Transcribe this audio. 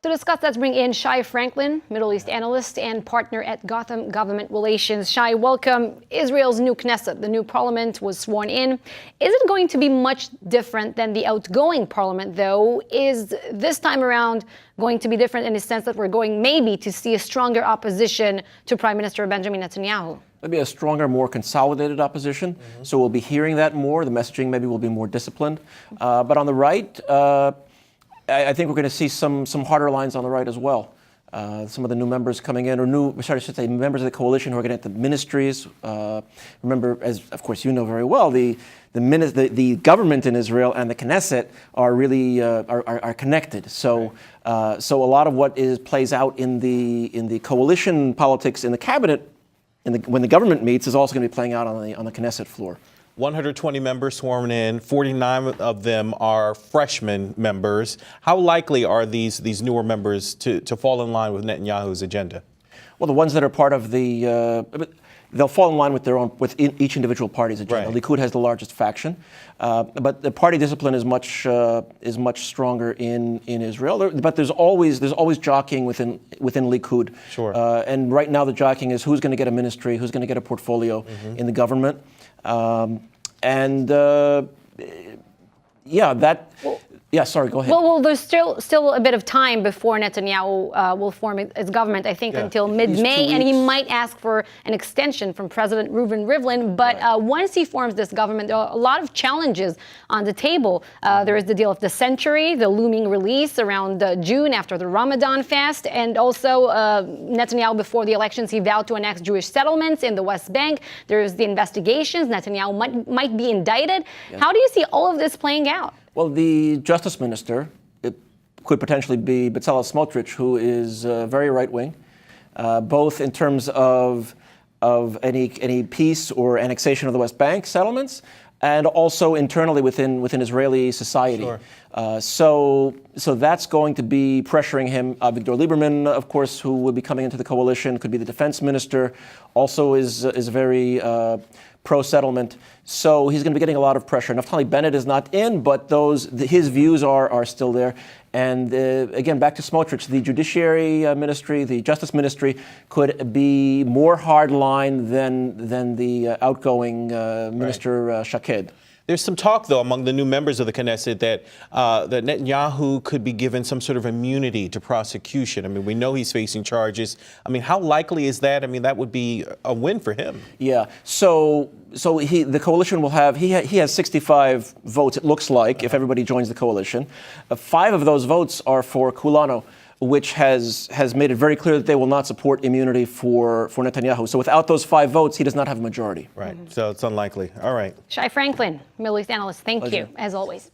To discuss, let's bring in Shai Franklin, Middle East analyst and partner at Gotham Government Relations. Shai, welcome. Israel's new Knesset, the new parliament, was sworn in. Is it going to be much different than the outgoing parliament, though? Is this time around going to be different in the sense that we're going maybe to see a stronger opposition to Prime Minister Benjamin Netanyahu? Maybe a stronger, more consolidated opposition. So we'll be hearing that more. The messaging maybe will be more disciplined. But on the right, I think we're going to see some harder lines on the right as well. Some of the new members coming in, or members of the coalition who are going to get the ministries. Remember, as of course you know very well, the government in Israel and the Knesset are really are connected. So a lot of what plays out in the coalition politics in the cabinet, when the government meets, is also going to be playing out on the Knesset floor. 120 members sworn in, 49 of them are freshman members. How likely are these newer members to fall in line with Netanyahu's agenda? Well, the ones that are part of they'll fall in line with each individual party's agenda. Right. Likud has the largest faction, but the party discipline is much stronger in Israel. But there's always jockeying within Likud. Sure. And right now the jockeying is who's going to get a ministry, who's going to get a portfolio in the government. Sorry, go ahead. Well, there's still a bit of time before Netanyahu will form his government, I think, until mid-May, and he might ask for an extension from President Reuven Rivlin. But once he forms this government, there are a lot of challenges on the table. There is the deal of the century, the looming release around June after the Ramadan fast, and also Netanyahu, before the elections, he vowed to annex Jewish settlements in the West Bank. There's the investigations. Netanyahu might be indicted. Yeah. How do you see all of this playing out? Well, the justice minister, it could potentially be Bezalel Smotrich, who is very right-wing, both in terms of any peace or annexation of the West Bank settlements, and also internally within Israeli society. Sure. So that's going to be pressuring him. Avigdor Lieberman, of course, who will be coming into the coalition, could be the defense minister, also is very pro-settlement. So he's going to be getting a lot of pressure. Naftali Bennett is not in, but his views are still there. And again, back to Smotrich, the Judiciary Ministry, the Justice Ministry could be more hardline than the outgoing Minister Shaked. There's some talk, though, among the new members of the Knesset that Netanyahu could be given some sort of immunity to prosecution. I mean, we know he's facing charges. I mean, how likely is that? I mean, that would be a win for him. Yeah. So the coalition will have, he has 65 votes, it looks like, if everybody joins the coalition. 5 of those votes are for Kulano, which has made it very clear that they will not support immunity for Netanyahu. So without those 5 votes, he does not have a majority. Right. So it's unlikely. All right. Shai Franklin, Middle East analyst, thank you, as always.